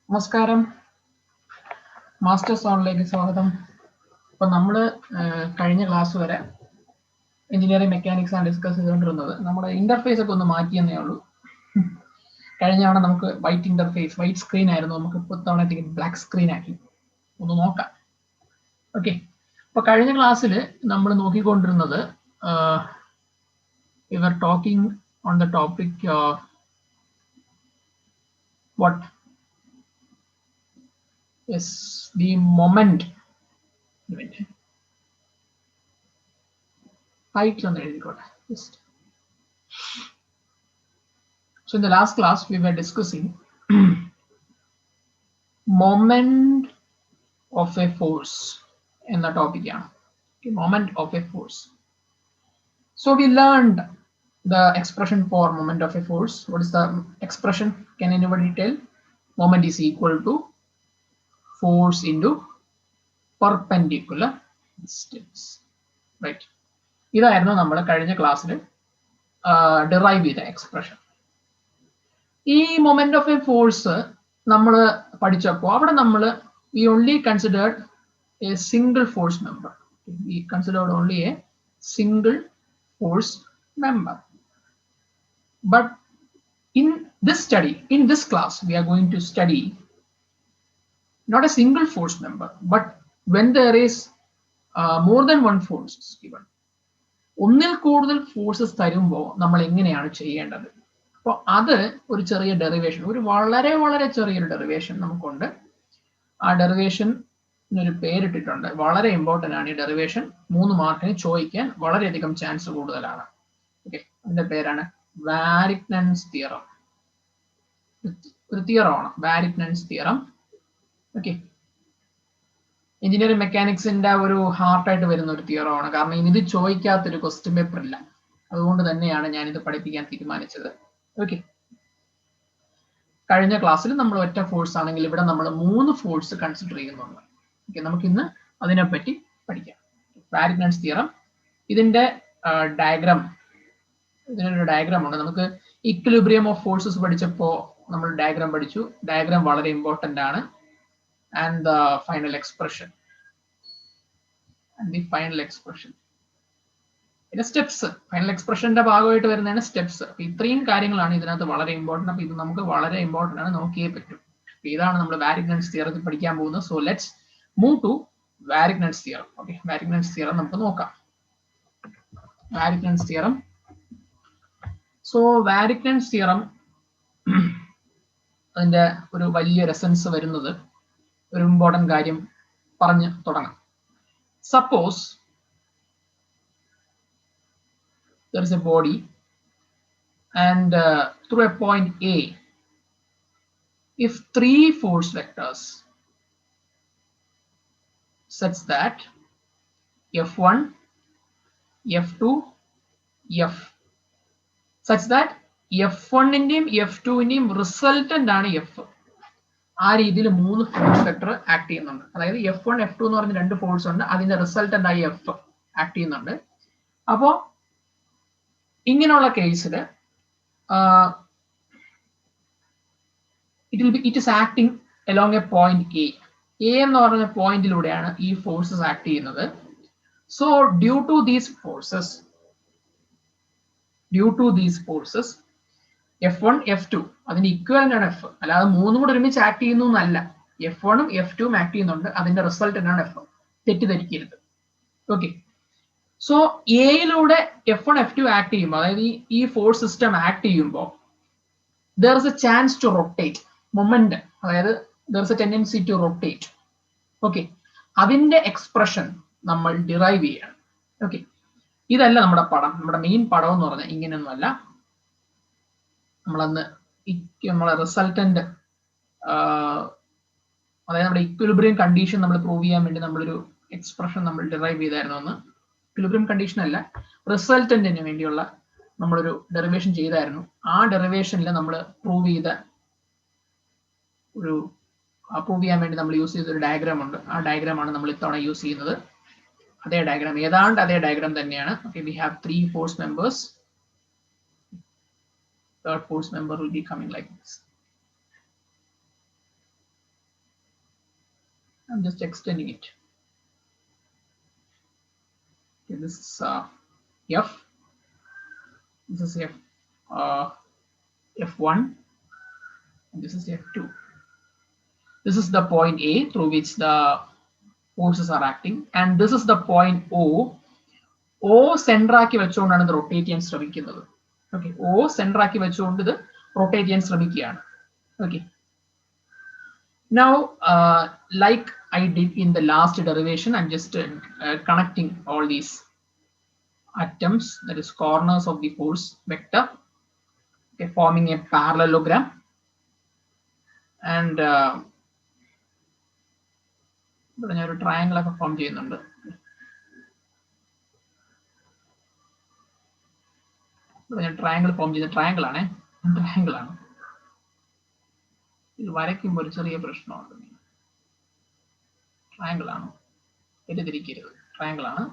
നമസ്കാരം, മാസ്റ്റേഴ്സ് ഓണിലേക്ക് സ്വാഗതം. അപ്പോൾ നമ്മൾ കഴിഞ്ഞ ക്ലാസ് വരെ എഞ്ചിനീയറിംഗ് മെക്കാനിക്സ് ആണ് ഡിസ്കസ് ചെയ്തുകൊണ്ടിരുന്നത്. നമ്മുടെ ഇന്റർഫേസ് ഒക്കെ ഒന്ന് മാറ്റിയെന്നേ ഉള്ളൂ. കഴിഞ്ഞ തവണ നമുക്ക് വൈറ്റ് ഇന്റർഫേസ്, വൈറ്റ് സ്ക്രീൻ ആയിരുന്നു, നമുക്ക് ഇപ്പോൾ തവണത്തേക്ക് ബ്ലാക്ക് സ്ക്രീൻ ആക്കി. ഒന്ന് നോക്കാം. ഓക്കെ, അപ്പോൾ കഴിഞ്ഞ ക്ലാസ്സിൽ നമ്മൾ നോക്കിക്കൊണ്ടിരുന്നത് we were talking on the topic what is the moment. Height on the just. So in the last class we were discussing moment of a force in the topic. Okay, moment of a force. So we learned the expression for moment of a force. What is the expression? Can anybody tell? Moment is equal to force into perpendicular distance. Right. ഇതായിരുന്നു നമ്മൾ കഴിഞ്ഞ ക്ലാസ്സിൽ derive ചെയ്ത expression. ഈ moment of A force നമ്മൾ പഠിച്ചപ്പോൾ അവിടെ നമ്മൾ we only considered a single force member. We considered only a single force member. But in this study, in this class, we are going to study not a single force member, but when there is more than one force given. ഒന്നിൽ കൂടുതൽ forces തരുമ്പോൾ നമ്മൾ എങ്ങനെയാണ് ചെയ്യേണ്ടത്? അപ്പോൾ അത് ഒരു ചെറിയ ഡെറിവേഷൻ, ഒരു വളരെ വളരെ ചെറിയൊരു ഡെറിവേഷൻ നമുക്കുണ്ട്. ആ ഡെറിവേഷൻ ഒരു പേരിട്ടിട്ടുണ്ട്. വളരെ ഇമ്പോർട്ടൻ്റ് ആണ് ഈ ഡെറിവേഷൻ. 3 മാർക്കിന് ചോദിക്കാൻ വളരെയധികം ചാൻസ് കൂടുതലാണ്. ഓക്കെ, അതിന്റെ പേരാണ് വാരിഗ്നൻസ് തിയറം. ഒരു തിയറമാണ് വാരിഗ്നൻസ് തിയറം. ഓക്കെ, എഞ്ചിനീയറിംഗ് മെക്കാനിക്സിന്റെ ഒരു ഹാർട്ടായിട്ട് വരുന്ന ഒരു തിയറമാണ്. കാരണം ഇത് ചോദിക്കാത്തൊരു ക്വസ്റ്റ്യൻ പേപ്പർ ഇല്ല. അതുകൊണ്ട് തന്നെയാണ് ഞാനിത് പഠിപ്പിക്കാൻ തീരുമാനിച്ചത്. ഓക്കെ, കഴിഞ്ഞ ക്ലാസ്സിൽ നമ്മൾ ഒറ്റ ഫോഴ്സ് ആണെങ്കിൽ ഇവിടെ നമ്മൾ 3 ഫോഴ്സ് കൺസിഡർ ചെയ്യുന്നുണ്ട്. ഓക്കെ, നമുക്കിന്ന് അതിനെപ്പറ്റി പഠിക്കാം. വാരിഗ്നൻസ് തിയറം, ഇതിന്റെ ഡയഗ്രാം, ഇതിനൊരു ഡയഗ്രാം ഉണ്ട്. നമുക്ക് ഇക്വിലിബ്രിയം ഓഫ് ഫോഴ്സസ് പഠിച്ചപ്പോൾ നമ്മൾ ഡയഗ്രാം പഠിച്ചു. ഡയഗ്രാം വളരെ ഇമ്പോർട്ടൻ്റ് ആണ്. ആൻഡ് ദ ഫൈനൽ എക്സ്പ്രഷൻ, പിന്നെ സ്റ്റെപ്സ്. ഫൈനൽ എക്സ്പ്രഷന്റെ ഭാഗമായിട്ട് വരുന്നതാണ് സ്റ്റെപ്സ്. അപ്പൊ ഇത്രയും കാര്യങ്ങളാണ് ഇതിനകത്ത് വളരെ ഇമ്പോർട്ടൻ്റ്. അപ്പൊ ഇത് നമുക്ക് വളരെ ഇമ്പോർട്ടൻ്റ് ആണ്, നോക്കിയേ പറ്റും. അപ്പൊ ഇതാണ് നമ്മൾ വാരിഗ്നൻസ് തിയറത്തിൽ പഠിക്കാൻ പോകുന്നത്. So let's move to Varignon's theorem. Okay, Varignon's theorem നമുക്ക് നോക്കാം. Varignon's theorem. So Varignon's theorem, അതിന്റെ ഒരു വലിയൊരു എസൻസ് വരുന്നത്, ഒരു ഇമ്പോർട്ടൻ്റ് കാര്യം പറഞ്ഞു തുടങ്ങാം. Suppose there is a body and through a point A, if 3 force vectors such that F1, F2, F, such that F1-ന്റെയും F2-ന്റെയും റിസൾട്ടന്റ് ആണ് F. ആ രീതിയിൽ 3 ഫോഴ്സ് വെക്ടർ ആക്ട് ചെയ്യുന്നുണ്ട്. അതായത് F1, F2 എന്ന് പറഞ്ഞ 2 ഫോഴ്സ് ഉണ്ട്, അതിന്റെ റിസൾട്ടന്റ് ആയി F ആക്ട് ചെയ്യുന്നുണ്ട്. അപ്പോ ഇങ്ങനെയുള്ള കേസിൽ it is acting along a point A. A എന്ന് പറഞ്ഞ പോയിന്റിലൂടെയാണ് ഈ ഫോഴ്സസ് ആക്ട് ചെയ്യുന്നത്. So due to these forces F1, F2 അതിന്റെ ഇക്വലന്റ് ആണ് F. അല്ലാതെ 3 കൂടെ ഒരുമിച്ച് ആക്ട് ചെയ്യുന്നു എന്നല്ല. F1ഉം F2ഉം ആക്ട് ചെയ്യുന്നുണ്ട്, അതിന്റെ റിസൾട്ടന്റ് ആണ് F. തെറ്റിദ്ധരിക്കരുത്. Okay, so എയിലൂടെ F1, F2 act ചെയ്യുമ്പോൾ, അതായത് ഈ ഫോഴ്സ് സിസ്റ്റം ആക്ട് ചെയ്യുമ്പോൾ there is a chance to rotate, moment, അതായത് there is a tendency to rotate. Okay, അതിന്റെ എക്സ്പ്രഷൻ നമ്മൾ ഡിറൈവ് ചെയ്യണം. ഓക്കെ, ഇതല്ല നമ്മുടെ പടം. നമ്മുടെ മെയിൻ പടം എന്ന് പറഞ്ഞാൽ ഇങ്ങനെയൊന്നുമല്ല. നമ്മളന്ന് നമ്മളെ റിസൾട്ടന്റ്, അതായത് നമ്മുടെ ഇക്വിലിബ്രിയം കണ്ടീഷൻ നമ്മൾ പ്രൂവ് ചെയ്യാൻ വേണ്ടി നമ്മളൊരു എക്സ്പ്രഷൻ നമ്മൾ ഡിറൈവ് ചെയ്തായിരുന്നു. അന്ന് ഇക്വിലിബ്രിയം കണ്ടീഷൻ അല്ല, റിസൾട്ടന്റിന് വേണ്ടിയുള്ള നമ്മളൊരു ഡെറിവേഷൻ ചെയ്തായിരുന്നു. ആ ഡെറിവേഷനിൽ നമ്മൾ പ്രൂവ് ചെയ്യാൻ വേണ്ടി നമ്മൾ യൂസ് ചെയ്ത ഒരു ഡയഗ്രാം ഉണ്ട്. ആ ഡയഗ്രാം ആണ് നമ്മൾ ഇത്തവണ യൂസ് ചെയ്യുന്നത്. അതേ ഡയഗ്രാം, ഏതാണ്ട് അതേ ഡയഗ്രാം തന്നെയാണ്. Okay, we have 3 force members. Third force member will be coming like this. I'm just extending it. Okay, this is F. This is F1, and this is F2. This is the point A through which the forces are acting, and this is the point O. O സെൻട്രാക്കി വെച്ചുകൊണ്ടാണ് ഇത് rotate ചെയ്യാൻ ശ്രമിക്കുന്നത്. Okay, O സെൻട്രാക്കി വെച്ചുകൊണ്ട് ഇത് rotate ചെയ്യാൻ ശ്രമിക്കുകയാണ്. Okay. Now, like I did in the last derivation, I'm just connecting all these atoms, that is corners of the force vector, okay, forming a parallelogram, and a triangle form ചെയ്യുന്നുണ്ട്. Triangle form ചെയ്ത triangle ആണ്. ഇത് വരയ്ക്കുമ്പോൾ ഒരു ചെറിയ പ്രശ്നമുണ്ട്. Triangle ആണ്, തെറ്റിദ്ധരിക്കരുത്, ട്രയാങ്കിൾ ആണ്.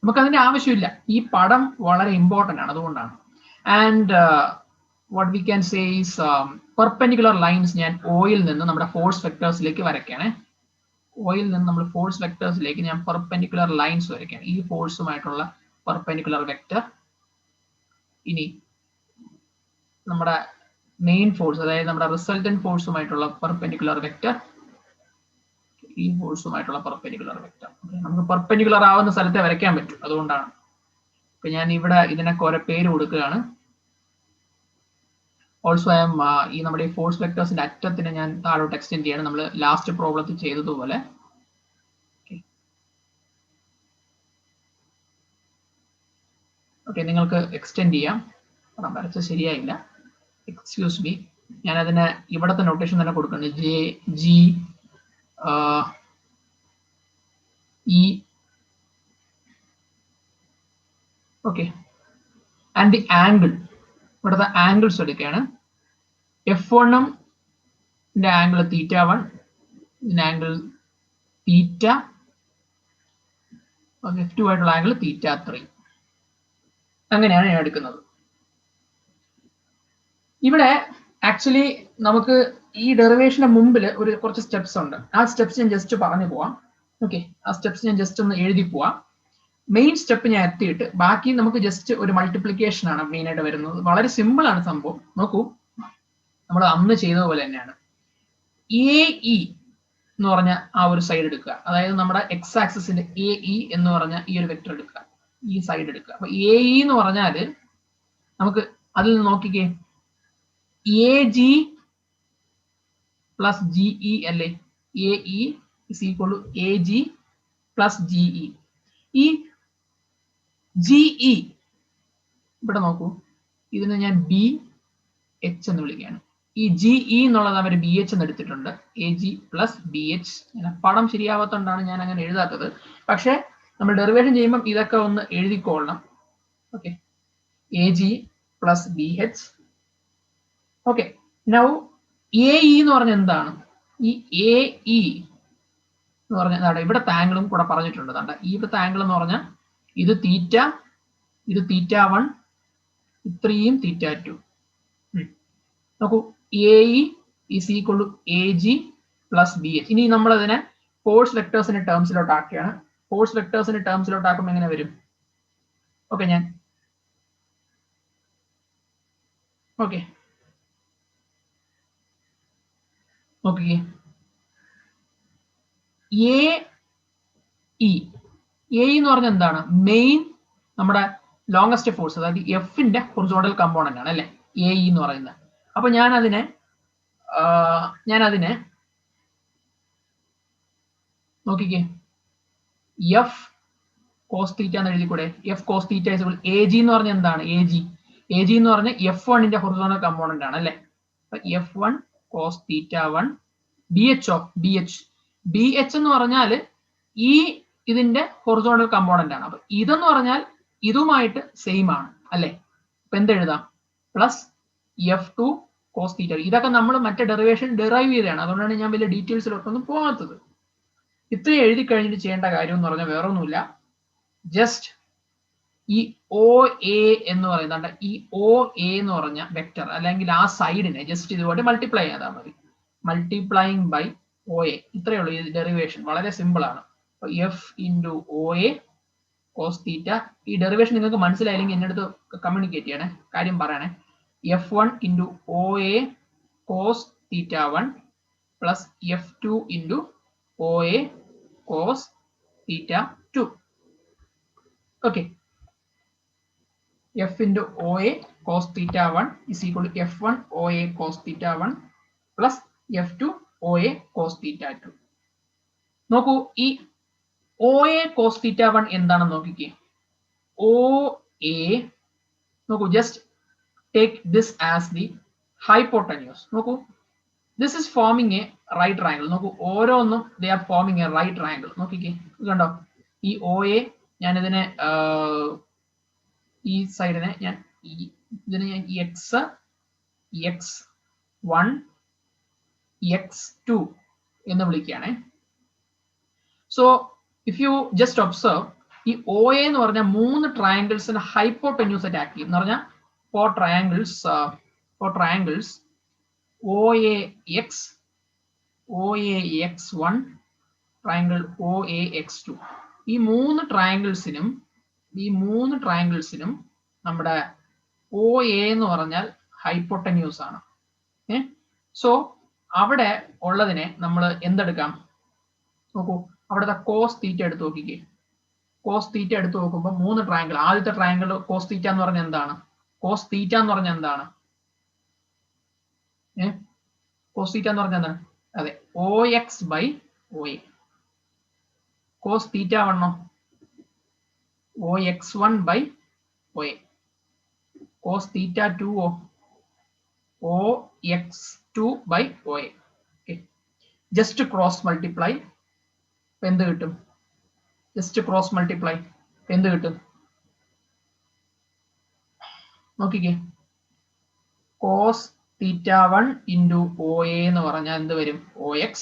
നമുക്കതിന്റെ ആവശ്യമില്ല, ഈ പടം വളരെ ഇമ്പോർട്ടന്റ് ആണ്, അതുകൊണ്ടാണ്. And what we can say is perpendicular lines ഞാൻ ഓയിൽ നിന്ന് നമ്മുടെ ഫോഴ്സ് വെക്ടേഴ്സിലേക്ക് വരയ്ക്കുകയാണ്. ഓയിൽ നിന്ന് നമ്മൾ ഫോഴ്സ് വെക്ടേഴ്സിലേക്ക് ഞാൻ പെർപെൻഡിക്കുലർ ലൈൻസ് വരയ്ക്കുകയാണ്. ഈ ഫോഴ്സുമായിട്ടുള്ള പെർപെൻഡിക്കുലർ വെക്ടർ, ഇനി നമ്മുടെ മെയിൻ ഫോഴ്സ്, അതായത് നമ്മുടെ റിസൾട്ടന്റ് ഫോഴ്സുമായിട്ടുള്ള പെർപെൻഡിക്കുലർ വെക്ടർ, ഈ ഫോഴ്സുമായിട്ടുള്ള പെർപെൻഡിക്കുലർ വെക്ടർ. നമുക്ക് പെർപെൻഡിക്കുലർ ആവുന്ന സ്ഥലത്തെ വരയ്ക്കാൻ പറ്റും, അതുകൊണ്ടാണ്. ഇപ്പൊ ഞാൻ ഇവിടെ ഇതിനൊക്കെ ഓരോ പേര് കൊടുക്കുകയാണ്. ഓൾസോ ഐ എം ഈ നമ്മുടെ ഈ ഫോഴ്സ് വെക്ടേഴ്സിന്റെ അറ്റത്തിന് ഞാൻ താഴോട്ട് എക്സ്റ്റെൻഡ് ചെയ്യാണ്, നമ്മൾ ലാസ്റ്റ് പ്രോബ്ലത്തിൽ ചെയ്തതുപോലെ. ഓക്കെ, നിങ്ങൾക്ക് എക്സ്റ്റെൻഡ് ചെയ്യാം. വരച്ച ശരിയായില്ല, എക്സ്ക്യൂസ് മീ. ഞാൻ അതിന് ഇവിടത്തെ നൊട്ടേഷൻ തന്നെ കൊടുക്കുന്നുണ്ട്, J G E. Okay, and the angle, ഇവിടുത്തെ ആംഗിൾസ് എടുക്കുകയാണ്. F1 ആംഗിൾ θ1, ഇതിന്റെ ആംഗിൾ θ. F2 ആയിട്ടുള്ള ആംഗിൾ θ3. അങ്ങനെയാണ് ഞാൻ എടുക്കുന്നത്. ഇവിടെ ആക്ച്വലി നമുക്ക് ഈ ഡെറിവേഷന് മുമ്പിൽ ഒരു കുറച്ച് സ്റ്റെപ്സ് ഉണ്ട്. ആ സ്റ്റെപ്സ് ഞാൻ ജസ്റ്റ് പറഞ്ഞു പോവാം. ഓക്കെ, ആ സ്റ്റെപ്സ് ഞാൻ ജസ്റ്റ് ഒന്ന് എഴുതി പോവാം. മെയിൻ സ്റ്റെപ്പ് ഞാൻ എത്തിയിട്ട് ബാക്കി നമുക്ക് ജസ്റ്റ് ഒരു മൾട്ടിപ്ലിക്കേഷൻ ആണ് മെയിൻ ആയിട്ട് വരുന്നത്. വളരെ സിമ്പിൾ ആണ് സംഭവം. നോക്കൂ, നമ്മൾ അന്ന് ചെയ്തതുപോലെ തന്നെയാണ്. AE എന്ന് പറഞ്ഞ ആ ഒരു സൈഡ് എടുക്കുക, അതായത് നമ്മുടെ എക്സ് ആക്സിസിന്റെ AE എന്ന് പറഞ്ഞ ഈ ഒരു വെക്ടർ എടുക്കുക, ഈ സൈഡ് എടുക്കുക. അപ്പൊ AE എന്ന് പറഞ്ഞാല് നമുക്ക് അതിൽ നിന്ന് നോക്കിക്കേ, AG പ്ലസ് GE അല്ലേ? AE is equal to AG plus GE. ഈ GE ഇവിടെ നോക്കൂ, ഇതിനെ ഞാൻ BH എന്ന് വിളിക്കുകയാണ്. ഈ GE എന്നുള്ളത് അവർ BH എന്ന് എടുത്തിട്ടുണ്ട്, AG plus BH. പടം ശരിയാവാത്തോണ്ടാണ് ഞാൻ അങ്ങനെ എഴുതാത്തത്. പക്ഷെ നമ്മൾ ഡെറിവേഷൻ ചെയ്യുമ്പോൾ ഇതൊക്കെ ഒന്ന് എഴുതിക്കൊള്ളണം. Okay, AG plus BH. Okay, now AE എന്ന് പറഞ്ഞ എന്താണ്? ഈ AE എന്ന് പറഞ്ഞാൽ ഇവിടുത്തെ ആംഗിളും കൂടെ പറഞ്ഞിട്ടുണ്ട്. ഈ ഇവിടുത്തെ ആംഗിൾ എന്ന് പറഞ്ഞാൽ ഇത് തീറ്റ, ഇത് θ1, ഇത്രയും θ2. നോക്കൂ, AE is equal to AG plus BH. ഇനി നമ്മൾ അതിനെ ഫോഴ്സ് വെക്ടേഴ്സിന്റെ ടേംസിലോട്ട് ആക്കുകയാണ്. ഫോഴ്സ് വെക്ടേഴ്സിന്റെ ടേംസിലോട്ട് ആക്കുമ്പോൾ എങ്ങനെ വരും? ഓക്കെ, ഞാൻ ഓക്കെ നോക്കിക്കേ, AE എന്ന് പറഞ്ഞാൽ എന്താണ്? മെയിൻ നമ്മുടെ ലോങ്സ്റ്റ് ഫോഴ്സ്, അതായത് എഫിന്റെ ഹൊറിസോണ്ടൽ കമ്പോണന്റ് ആണ് അല്ലെ AE എന്ന് പറയുന്നത്. അപ്പൊ ഞാൻ അതിനെ നോക്കിക്കേ, F cos θ എന്ന് എഴുതിക്കൂടെ? F cos θ is equal to AG എന്ന് പറഞ്ഞാൽ എന്താണ്? AG എന്ന് പറഞ്ഞാൽ F1 ഹൊറിസോണ്ടൽ കമ്പോണന്റ് ആണ് അല്ലെ? F1 cos θ1 BH എന്ന് പറഞ്ഞാൽ ഈ ഇതിന്റെ ഹൊറിസോണ്ടൽ കമ്പോണന്റ് ആണ്. അപ്പൊ ഇതെന്ന് പറഞ്ഞാൽ ഇതുമായിട്ട് സെയിം ആണ് അല്ലെ? അപ്പൊ എന്തെഴുതാം? Plus F2 cos θ. ഇതൊക്കെ നമ്മൾ മറ്റേ ഡെറിവേഷൻ ഡെറൈവ് ചെയ്തതാണ്, അതുകൊണ്ടാണ് ഞാൻ വലിയ ഡീറ്റെയിൽസിലോട്ടൊന്നും പോകാത്തത്. ഇത്രയും എഴുതി കഴിഞ്ഞിട്ട് ചെയ്യേണ്ട കാര്യം എന്ന് പറഞ്ഞാൽ വേറെ ഒന്നുമില്ല, ജസ്റ്റ് ഈ OA എന്ന് പറയുന്നുണ്ട്, ഈ OA എന്ന് പറഞ്ഞ വെക്ടർ അല്ലെങ്കിൽ ആ സൈഡിനെ ജസ്റ്റ് ഇതുപോലെ മൾട്ടിപ്ലൈ ചെയ്താൽ മതി. Multiplying by O A. ഇത്രയേ ഉള്ളൂ ഈ ഡെറിവേഷൻ, വളരെ സിമ്പിൾ ആണ്. F into O A cos theta. ഈ ഡെറിവേഷൻ നിങ്ങൾക്ക് മനസ്സിലായില്ലെങ്കിൽ എൻ്റെ അടുത്ത് കമ്മ്യൂണിക്കേറ്റ് ചെയ്യണേ, കാര്യം പറയണേ. F one into O A cos theta one plus F two into O A cos theta two. Okay, f into OA cos theta 1 is equal to f1 OA cos theta 1 plus f2 OA cos theta 2. നോക്കൂ, ഈ OA cos theta 1 എന്താണെന്ന് നോക്കിക്കേ. OA, നോക്കൂ, just take this as the hypotenuse. നോക്കൂ, this is forming a right triangle. നോക്കൂ, ഓരോന്നും they are forming a right triangle. നോക്കിക്കേ, കണ്ടോ, ഈ OA ഞാൻ ഇതിനെ ഈ സൈഡിനെ ഞാൻ ഇതിനെ ഞാൻ X X one X two എന്ന് വിളിക്കുകയാണേ. So if you just observe, ഈ ഒ എ എന്ന് പറഞ്ഞാൽ 3 ട്രയാങ്കിൾസിന് ഹൈപ്പോടെന്യൂസ് ആയിട്ട് ആക്ട് ചെയ്യും. എന്ന് പറഞ്ഞാൽ four triangles O A X, O A X one, triangle O A X two. ഈ 3 ട്രയാങ്കിൾസിനും നമ്മുടെ ഒ എ എന്ന് പറഞ്ഞാൽ ഹൈപ്പോട്ടന്യൂസ് ആണ്. സോ അവിടെ ഉള്ളതിനെ നമ്മൾ എന്തെടുക്കാം നോക്കൂ, അവിടുത്തെ കോസ് തീറ്റ എടുത്ത് നോക്കിക്കേ. കോസ് തീറ്റ എടുത്ത് നോക്കുമ്പോൾ 3 ട്രയാങ്കിൾ, ആദ്യത്തെ ട്രയാങ്കിൾ കോസ് തീറ്റ എന്ന് പറഞ്ഞാൽ എന്താണ്? കോസ് തീറ്റ എന്ന് പറഞ്ഞാൽ എന്താണ്? കോസ് തീറ്റ എന്ന് പറഞ്ഞാൽ എന്താണ്? അതെ, O X by O A. Cos theta വണ്ണോ OX1 by OA. Cos theta 2 OX2 by OA. Okay. Just cross multiply. എന്ത് കിട്ടും? Just cross multiply. എന്ത് കിട്ടും? നോക്കിക്കേ. Cos theta 1 into OA എന്ന് പറഞ്ഞാൽ എന്ത് വരും? OX.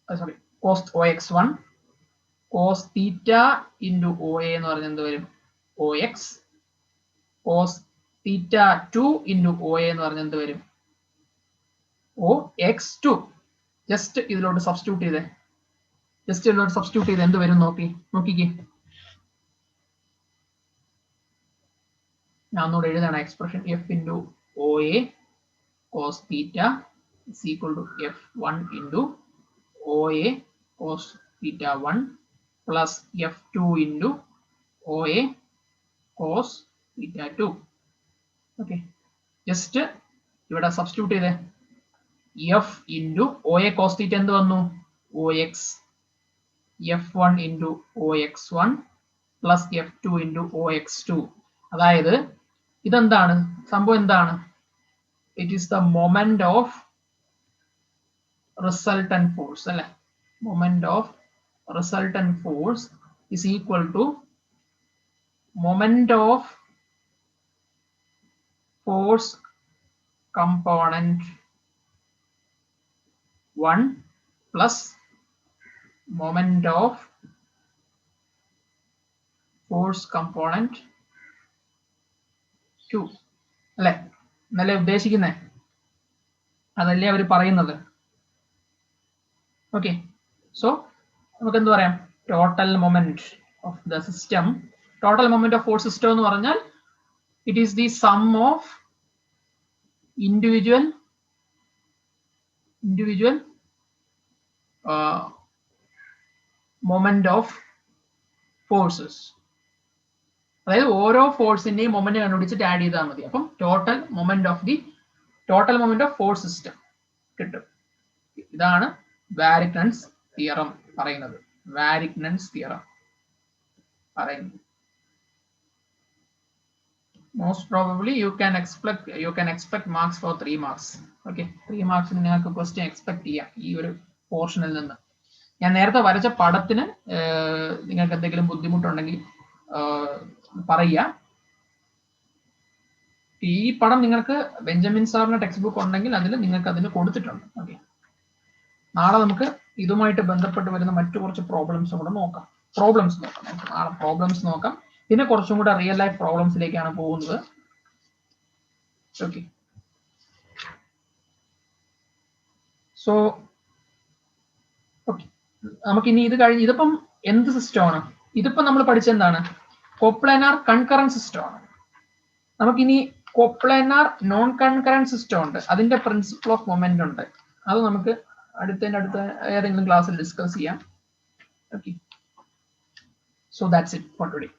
Sorry, cos OX1. Cos theta into OA എന്ന് പറഞ്ഞാൽ എന്ത് വരും? OX. Cos theta 2 into OA എന്ന് പറഞ്ഞാൽ എന്ത് വരും? OX2. ജസ്റ്റ് ഇതിലോട്ട് സബ്സ്റ്റിറ്റ്യൂട്ട് ചെയ്തേ. എന്ത് വരും നോക്കിക്കേ. ഞാൻ ഒന്നുകൂടെ എഴുതാണ് expression. F into O A cos theta is equal to F one into O A cos theta one plus F two into O A cos theta two. Okay, just ഇവിടെ substitute ചെയ്തേ. F into O A cos theta എന്ത് വന്നു? O X. F one into O X one plus F two into O X two. അതായത് ഇതെന്താണ് സംഭവം? എന്താണ്? It is the moment of resultant force അല്ലെ. Moment of resultant force is equal to moment of force component 1 plus moment of force component 2 അല്ലെ. എന്നല്ലേ ഉദ്ദേശിക്കുന്നേ? അതല്ലേ അവർ പറയുന്നത്. Okay, so നമുക്ക് എന്ത് പറയാം? Total moment of the system. Total moment of force system എന്ന് പറഞ്ഞാൽ it is the sum of individual moment of forces. അതായത് ഓരോ ഫോഴ്സിന്റെയും മൊമെന്റ് കണ്ടുപിടിച്ചിട്ട് ആഡ് ചെയ്താൽ മതി. അപ്പം total moment of force system കിട്ടും. ഇതാണ് വാരിക്നൻസ് തിയറം പറയുന്നത്. Most probably you can expect marks for 3 marks. Okay, 3 marks നിങ്ങൾക്ക് ക്വസ്റ്റ്യൻ എക്സ്പെക്ട് ചെയ്യാം ഈ ഒരു പോർഷനിൽ നിന്ന്. ഞാൻ നേരത്തെ വരച്ച പടത്തിന് നിങ്ങൾക്ക് എന്തെങ്കിലും ബുദ്ധിമുട്ടുണ്ടെങ്കിൽ പറയുക. ഈ പടം നിങ്ങൾക്ക് ബെഞ്ചമിൻ സാറിന്റെ ടെക്സ്റ്റ് ബുക്ക് ഉണ്ടെങ്കിൽ നിങ്ങൾക്ക് അതിന് കൊടുത്തിട്ടുണ്ട്. ഓക്കെ, നാളെ നമുക്ക് ഇതുമായിട്ട് ബന്ധപ്പെട്ട് വരുന്ന മറ്റു കുറച്ച് പ്രോബ്ലംസ് കൂടെ നോക്കാം. നാളെ പ്രോബ്ലംസ് നോക്കാം. പിന്നെ കുറച്ചും കൂടെ റിയൽ ലൈഫ് പ്രോബ്ലംസിലേക്കാണ് പോകുന്നത്. ഓക്കെ, സോ ഓക്കെ, നമുക്കിനി ഇത് കഴിഞ്ഞ് ഇതിപ്പം എന്ത് സിസ്റ്റമാണ്? ഇതിപ്പം നമ്മൾ പഠിച്ചെന്താണ്? കോപ്ലാനാർ കൺകറന്റ് സിസ്റ്റം ആണ്. നമുക്കിനി കോപ്ലാനാർ നോൺ കൺകറന്റ് സിസ്റ്റം ഉണ്ട്, അതിന്റെ പ്രിൻസിപ്പിൾ ഓഫ് മൊമെന്റ് ഉണ്ട്. അത് നമുക്ക് അടുത്ത ഏതെങ്കിലും ക്ലാസ്സിൽ ഡിസ്കസ് ചെയ്യാം. Okay, so that's it for today.